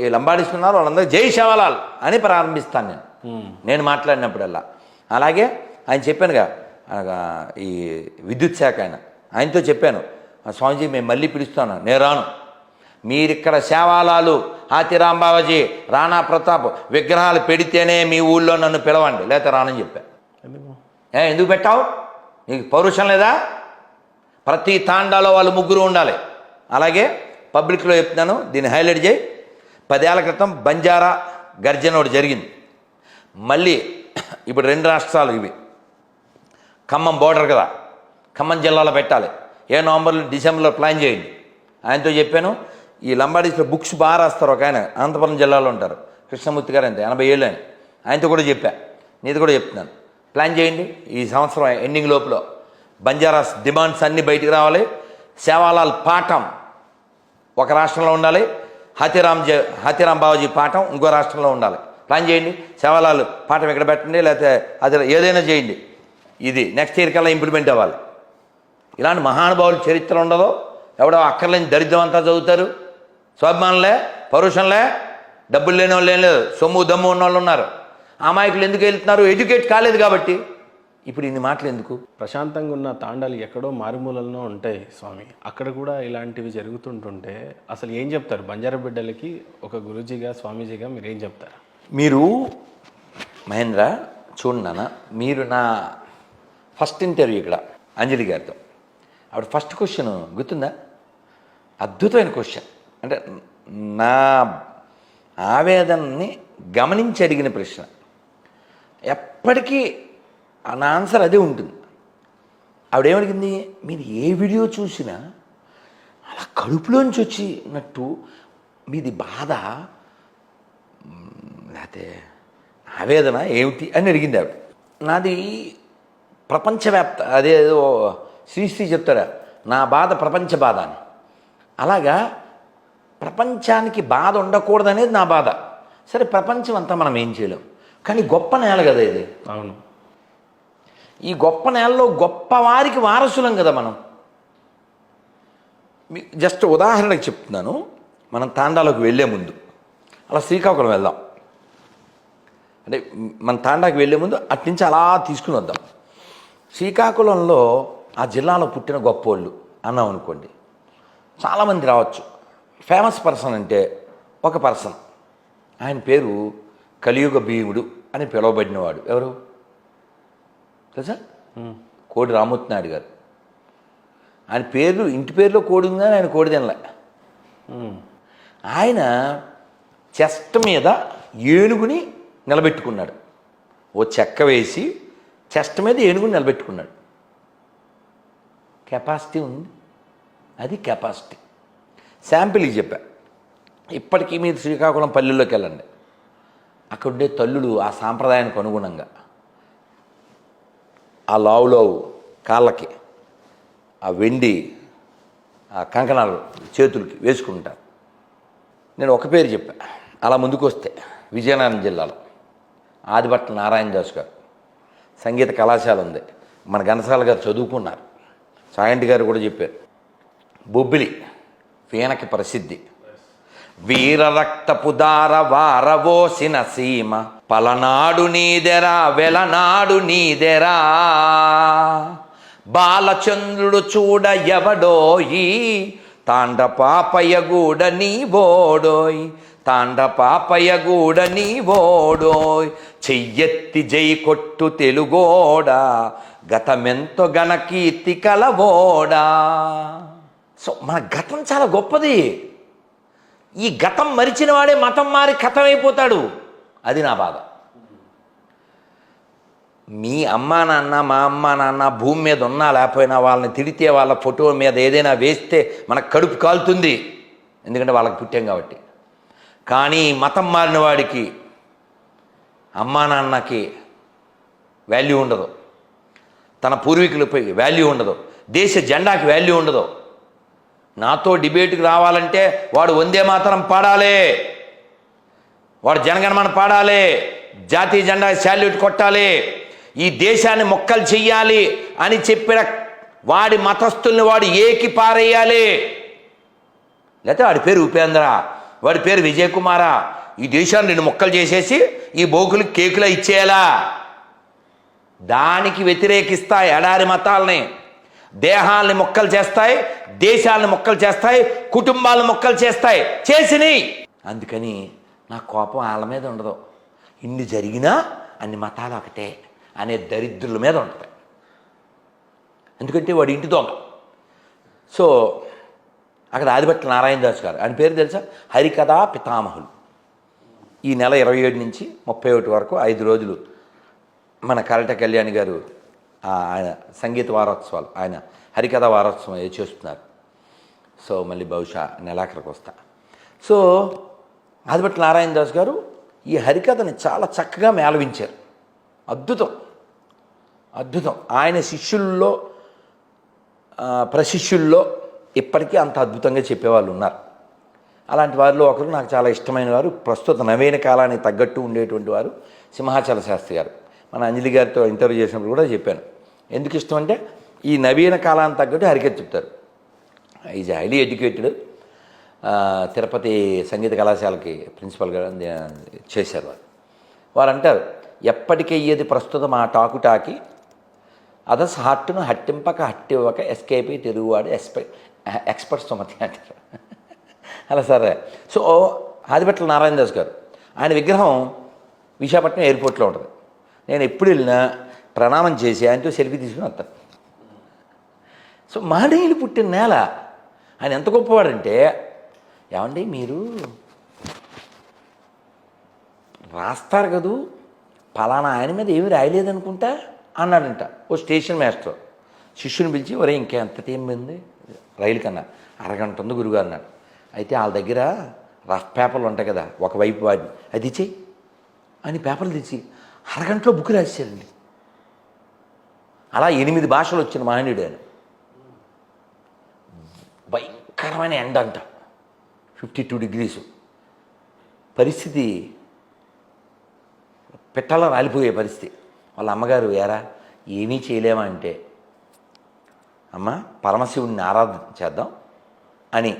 ఈ లంబాడిస్తున్నారు వాళ్ళందరూ జై శివలాల్ అని ప్రారంభిస్తాను నేను మాట్లాడినప్పుడల్లా. అలాగే ఆయన చెప్పానుగా ఈ విద్యుత్ శాఖ ఆయనతో చెప్పాను, స్వామీజీ మేము మళ్ళీ పిలుస్తాను, నేను రాను, మీరిక్కడ శివలాలు హాతీరాం బావాజీ రాణా ప్రతాప్ విగ్రహాలు పెడితేనే మీ ఊళ్ళో నన్ను పిలవండి, లేకపోతే రానని చెప్పా. ఎందుకు పెట్టావు, నీకు పౌరుషం లేదా? ప్రతి తాండాలో వాళ్ళు ముగ్గురు ఉండాలి. అలాగే పబ్లిక్లో చెప్తున్నాను, దీన్ని హైలైట్ చేయి. 10 ఏళ్ల క్రితం బంజారా గర్జన ఒకటి జరిగింది. మళ్ళీ ఇప్పుడు 2 రాష్ట్రాలు ఇవి, ఖమ్మం బోర్డర్ కదా, ఖమ్మం జిల్లాలో పెట్టాలి. నవంబర్లో డిసెంబర్లో ప్లాన్ చేయండి. ఆయనతో చెప్పాను. ఈ లంబాడీస్లో బుక్స్ బాగా రాస్తారు ఒక ఆయన, అనంతపురం జిల్లాలో ఉంటారు, కృష్ణమూర్తి గారు, అంతే 80 ఏళ్ళు ఆయన. ఆయనతో కూడా చెప్పా, నీది కూడా చెప్తున్నాను, ప్లాన్ చేయండి. ఈ సంవత్సరం ఎండింగ్ లోపల బంజారాస్ డిమాండ్స్ అన్నీ బయటికి రావాలి. శివలాల్ పాఠం ఒక రాష్ట్రంలో ఉండాలి, హాతీరాం బావాజీ పాఠం ఇంకో రాష్ట్రంలో ఉండాలి. ప్లాన్ చేయండి. శివలాల్ పాఠం ఇక్కడ పెట్టండి, లేకపోతే అది ఏదైనా చేయండి. ఇది నెక్స్ట్ ఇయర్ కల్లా ఇంప్లిమెంట్ అవ్వాలి. ఇలాంటి మహానుభావులు చరిత్ర ఉండదు. ఎవడో అక్కర్లేని దరిద్రం అంతా చదువుతారు. స్వాభిమానంలే, పౌరుషంలే, డబ్బులు లేని వాళ్ళు ఏం లేదు, సొమ్ము దమ్ము ఉన్న వాళ్ళు ఉన్నారు. అమాయకులు ఎందుకు వెళ్తున్నారు? ఎడ్యుకేట్ కాలేదు కాబట్టి. ఇప్పుడు ఇన్ని మాటలు ఎందుకు? ప్రశాంతంగా ఉన్న తాండాలు ఎక్కడో మారుమూలలో ఉంటాయి స్వామి, అక్కడ కూడా ఇలాంటివి జరుగుతుంటుంటే అసలు ఏం చెప్తారు బంజారా బిడ్డలకి? ఒక గురూజీగా స్వామీజీగా మీరు ఏం చెప్తారు? మీరు మహేంద్ర చూడండి నాన్న, మీరు నా ఫస్ట్ ఇంటర్వ్యూ ఇక్కడ అంజలి గారితో, ఆవిడ ఫస్ట్ క్వశ్చన్ గుర్తుందా? అద్భుతమైన క్వశ్చన్. అంటే నా ఆవేదనని గమనించి అడిగిన ప్రశ్న. ఎప్పటికీ నా ఆన్సర్ అదే ఉంటుంది. ఆవిడేమడిగింది, మీరు ఏ వీడియో చూసినా అలా కడుపులోంచి వచ్చినట్టు మీది బాధ లేకపోతే ఆవేదన ఏమిటి అని అడిగింది ఆవిడ. నాది ప్రపంచవ్యాప్త, అదేదో శ్రీశ్రీ చెప్తారా, నా బాధ ప్రపంచ బాధ అని. అలాగా ప్రపంచానికి బాధ ఉండకూడదనేది నా బాధ. సరే, ప్రపంచం అంతా మనం ఏం చేయలేం, కానీ గొప్ప నేల కదా ఇది. అవును, ఈ గొప్ప నేలలో గొప్ప వారికి వారసులం కదా మనం. జస్ట్ ఉదాహరణకు చెప్తున్నాను, మనం తాండాలోకి వెళ్ళే ముందు అలా శ్రీకాకుళం వెళ్దాం. అంటే మన తాండాకి వెళ్ళే ముందు అట్నుంచి అలా తీసుకుని వద్దాం. శ్రీకాకుళంలో ఆ జిల్లాలో పుట్టిన గొప్పోళ్ళు అన్నాం అనుకోండి, చాలామంది రావచ్చు. ఫేమస్ పర్సన్ అంటే ఒక పర్సన్, ఆయన పేరు కలియుగ భీముడు అని పిలువబడినవాడు. ఎవరు తెలుసా? కోడి రామ్మూర్తి నాయుడు గారు. ఆయన పేరు, ఇంటి పేరులో కోడి ఉంది కానీ ఆయన కోడి తినలే. ఆయన చెస్ట్ మీద ఏనుగుని నిలబెట్టుకున్నాడు. ఓ చెక్క వేసి చెస్ట్ మీద ఏనుగుని నిలబెట్టుకున్నాడు. కెపాసిటీ ఉంది, అది కెపాసిటీ. శాంపిల్కి చెప్పా. ఇప్పటికీ మీరు శ్రీకాకుళం పల్లెల్లోకి వెళ్ళండి, అక్కడ ఉండే తల్లులు ఆ సాంప్రదాయానికి అనుగుణంగా ఆ లావులో కాళ్ళకి ఆ వెండి ఆ కంకణాలు చేతులకి వేసుకుంటారు. నేను ఒక పేరు చెప్పా. అలా ముందుకు వస్తే విజయనగరం జిల్లాలో ఆదిభట్ల నారాయణ దాస్ గారు సంగీత కళాశాల ఉంది, మన ఘనసాల గారు చదువుకున్నారు, సాయంటి గారు కూడా చెప్పారు. బొబ్బిలి వీణకి ప్రసిద్ధి. వీర రక్తపు దార వారవోసిన సీమ, పలనాడు నీదెరా వెలనాడు నీదెరా, బాలచంద్రుడు చూడ ఎవడోయి, తాండ పాపయ్యగూడ నీ ఓడోయ్, తాండ పాపయ్యగూడ నీ ఓడోయ్, చెయ్యెత్తి జై కొట్టు తెలుగోడా, గతమెంతో గణకీర్తి కలవోడా. సో మన గతం చాలా గొప్పది. ఈ గతం మరిచిన వాడే మతం మారి కథమైపోతాడు. అది నా బాధ. మీ అమ్మా నాన్న, మా అమ్మా నాన్న భూమి మీద ఉన్నా లేకపోయినా వాళ్ళని తిడితే, వాళ్ళ ఫోటో మీద ఏదైనా వేస్తే మనకు కడుపు కాలుతుంది, ఎందుకంటే వాళ్ళకి పుట్టాం కాబట్టి. కానీ మతం మారిన వాడికి అమ్మా నాన్నకి వాల్యూ ఉండదు, తన పూర్వీకులపై వాల్యూ ఉండదు, దేశ జెండాకి వాల్యూ ఉండదు. నాతో డిబేట్కి రావాలంటే వాడు వందే మాతరం పాడాలి, వాడు జనగణమన పాడాలి, జాతీయ జెండా శాల్యూట్ కొట్టాలి, ఈ దేశాన్ని మొక్కలు చెయ్యాలి అని చెప్పిన వాడి మతస్థుల్ని వాడు ఏకి పారేయాలి. లేకపోతే వాడి పేరు ఉపేంద్ర, వాడి పేరు విజయ్ కుమారా. ఈ దేశాన్ని 2 ముక్కలు చేసేసి ఈ బోకులు కేకులా ఇచ్చేయాలా? దానికి వ్యతిరేకిస్తాయి ఎడారి మతాలని. దేహాలని ముక్కలు చేస్తాయి, దేశాలని ముక్కలు చేస్తాయి, కుటుంబాలను ముక్కలు చేస్తాయి, చేసినాయి. అందుకని నా కోపం వాళ్ళ మీద ఉండదు. ఇన్ని జరిగినా అన్ని మతాలు ఒకటే అనే దరిద్రుల మీద ఉంటుంది. ఎందుకంటే వాడు ఇంటి దొంగ. సో అక్కడ ఆదిభట్ల నారాయణ దాస్ గారు, ఆయన పేరు తెలుసా? హరికథా పితామహులు. ఈ నెల 27 నుంచి 31 వరకు 5 రోజులు మన కరట కళ్యాణి గారు ఆయన సంగీత వారోత్సవాలు, ఆయన హరికథా వారోత్సవం చేస్తున్నారు. సో మళ్ళీ బహుశా నెలాఖరికి వస్తా. సో ఆదిభట్ల నారాయణ దాస్ గారు ఈ హరికథని చాలా చక్కగా మేళవించారు. అద్భుతం, అద్భుతం. ఆయన శిష్యుల్లో ప్రశిష్యుల్లో ఇప్పటికీ అంత అద్భుతంగా చెప్పేవాళ్ళు ఉన్నారు. అలాంటి వారిలో ఒకరు నాకు చాలా ఇష్టమైన వారు, ప్రస్తుత నవీన కాలానికి తగ్గట్టు ఉండేటువంటి వారు సింహాచల శాస్త్రి గారు. మన అంజలి గారితో ఇంటర్వ్యూ చేసినప్పుడు కూడా చెప్పాను. ఎందుకు ఇష్టం అంటే ఈ నవీన కాలానికి తగ్గట్టు హరికథ చెప్తారు. Is highly educated. తిరుపతి సంగీత కళాశాలకి ప్రిన్సిపల్గా చేశారు వారు. వారు అంటారు, ఎప్పటికయ్యేది ప్రస్తుతం ఆ టాకి అదస్ హార్ట్ను హట్టింపక హట్టివ్వక ఎస్కేపీ తిరుగువాడు ఎక్స్పర్ట్ సుమతి అంటారు. అలా సరే. సో ఆదిభట్ల నారాయణ దాస్ గారు, ఆయన విగ్రహం విశాఖపట్నం ఎయిర్పోర్ట్లో ఉంటుంది. నేను ఎప్పుడు వెళ్ళినా ప్రణామం చేసి ఆయనతో సెల్ఫీ తీసుకుని వస్తాను. సో మహనీయులు పుట్టిన నేల. ఆయన ఎంత గొప్పవాడంటే, ఏమండి మీరు రాస్తారు కదూ, పలానా ఆయన మీద ఏమీ రాయలేదనుకుంటా అన్నాడంట ఓ స్టేషన్ మాస్టర్. శిష్యుని పిలిచి, ఒరే ఇంకెంత తేమింది రైలు కన్నా, అరగంట ఉంది గురుగారు అన్నాడు. అయితే వాళ్ళ దగ్గర రఫ్ పేపర్లు ఉంటాయి కదా, ఒకవైపు వాడిని అది ఇచ్చేయి అని పేపర్లు తెచ్చి అరగంటలో బుక్ రాసేసారండి. అలా 8 భాషలు వచ్చిన మహనీయుడు ఆయన. భయంకరమైన ఎండ అంట, 52 degrees. పరిస్థితి పెట్టాలో రాలిపోయే పరిస్థితి. వాళ్ళ అమ్మగారు, ఏరా ఏమీ చేయలేమా అంటే, అమ్మ పరమశివుడిని ఆరాధన చేద్దాం అని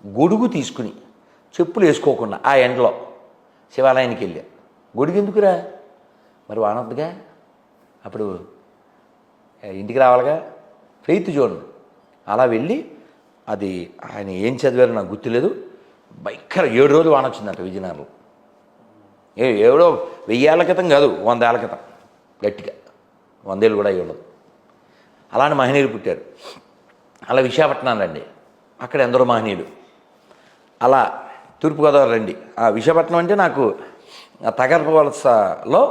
గొడుగు తీసుకుని చెప్పులు వేసుకోకుండా ఆ ఎండలో శివాలయానికి వెళ్ళా. గొడుగు ఎందుకురా, మరి వానొద్దుగా, అప్పుడు ఇంటికి రావాలిగా, ఫెయిత్ చూడండి. అలా వెళ్ళి అది ఆయన ఏం చదివారో నాకు గుర్తులేదు. భయంకర 7 రోజులు వాన వచ్చిందంట విజయనగరంలో. ఏడో 1000 ఏళ్ల క్రితం కాదు, 100 ఏళ్ల క్రితం, గట్టిగా 100 ఏళ్ళు కూడా అయ్యి ఉండదు. అలాంటి మహనీయులు పుట్టారు. అలా విశాఖపట్నం రండి, అక్కడ ఎందరో మహనీయులు. అలా తూర్పుగోదావరి రండి. ఆ విశాఖపట్నం అంటే నాకు తగరపు వలసలో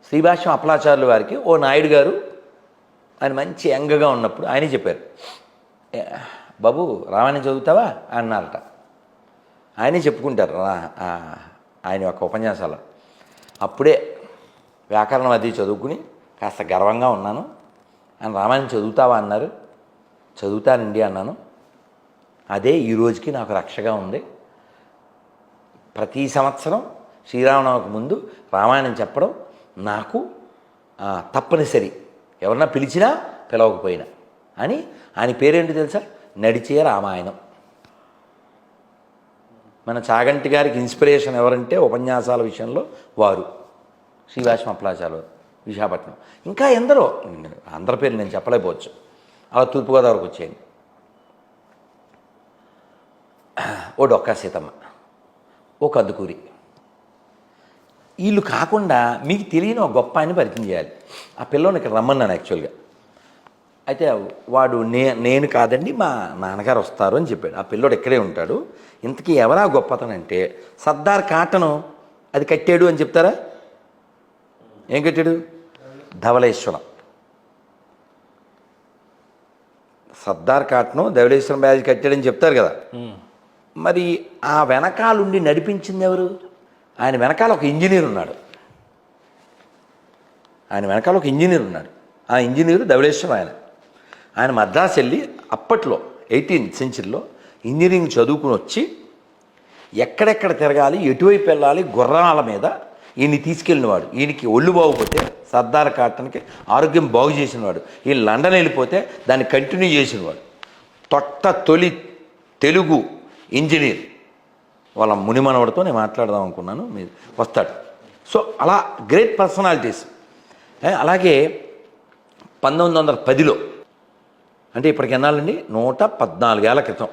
శ్రీభాష్యం అప్పలాచార్యుల వారికి ఓ నాయుడు గారు, ఆయన మంచి యంగగా ఉన్నప్పుడు ఆయనే చెప్పారు, బాబు రామాయణం చదువుతావా అన్నారట. ఆయనే చెప్పుకుంటారు ఆయన యొక్క ఉపన్యాసాలు. అప్పుడే వ్యాకరణం అది చదువుకుని కాస్త గర్వంగా ఉన్నాను. ఆయన రామాయణం చదువుతావా అన్నారు. చదువుతానండి అన్నాను. అదే ఈ రోజుకి నాకు రక్షగా ఉంది. ప్రతి సంవత్సరం శ్రీరామనవమికి ముందు రామాయణం చెప్పడం నాకు తప్పనిసరి, ఎవరన్నా పిలిచినా పిలవకపోయినా అని. ఆయన పేరేంటి తెలుసా? నడిచే రామాయణం. మన చాగంటి గారికి ఇన్స్పిరేషన్ ఎవరంటే ఉపన్యాసాల విషయంలో వారు శ్రీభాష్యం అప్పలాచార్యులు విశాఖపట్నం. ఇంకా ఎందరో, అందరి పేర్లు నేను చెప్పలేకపోవచ్చు. అలా తూర్పుగోదావరికి వచ్చేయండి. ఓ డొక్కా సీతమ్మ, ఓ కందుకూరి. వీళ్ళు కాకుండా మీకు తెలియని ఒక గొప్ప ఆయన పరిచయం చేయాలి. ఆ పిల్లని ఇక్కడ రమ్మన్నాను యాక్చువల్గా. అయితే వాడు నేను కాదండి మా నాన్నగారు వస్తారు అని చెప్పాడు. ఆ పిల్లోడు ఇక్కడే ఉంటాడు. ఇంతకీ ఎవరా గొప్పతనంటే, సర్దార్ కాటను అది కట్టాడు అని చెప్తారా? ఏం కట్టాడు? ధవళేశ్వరం. సర్దార్ కాటను ధవళేశ్వరం బ్యాజ్ కట్టాడని చెప్తారు కదా. మరి ఆ వెనకాలుండి నడిపించింది ఎవరు? ఆయన వెనకాల ఒక ఇంజనీర్ ఉన్నాడు. ఆ ఇంజనీరు ధవళేశ్వరం. ఆయన మద్రాసు వెళ్ళి అప్పట్లో 18th centuryలో ఇంజనీరింగ్ చదువుకుని వచ్చి ఎక్కడెక్కడ తిరగాలి, ఎటువైపు వెళ్ళాలి, గుర్రాల మీద ఈయన్ని తీసుకెళ్ళినవాడు. ఈయనకి ఒళ్ళు బాగుపోతే సర్దార్ కాటన్కి ఆరోగ్యం బాగు చేసినవాడు. ఈయన లండన్ వెళ్ళిపోతే దాన్ని కంటిన్యూ చేసినవాడు. తొలి తెలుగు ఇంజనీర్ వాళ్ళ మునిమనవడితో నేను మాట్లాడదాం అనుకున్నాను, మీరు వస్తాడు. సో అలా గ్రేట్ పర్సనాలిటీస్. అలాగే 1910లో అంటే ఇప్పటికి ఎన్నాళ్ళండి, 114 ఏళ్ల క్రితం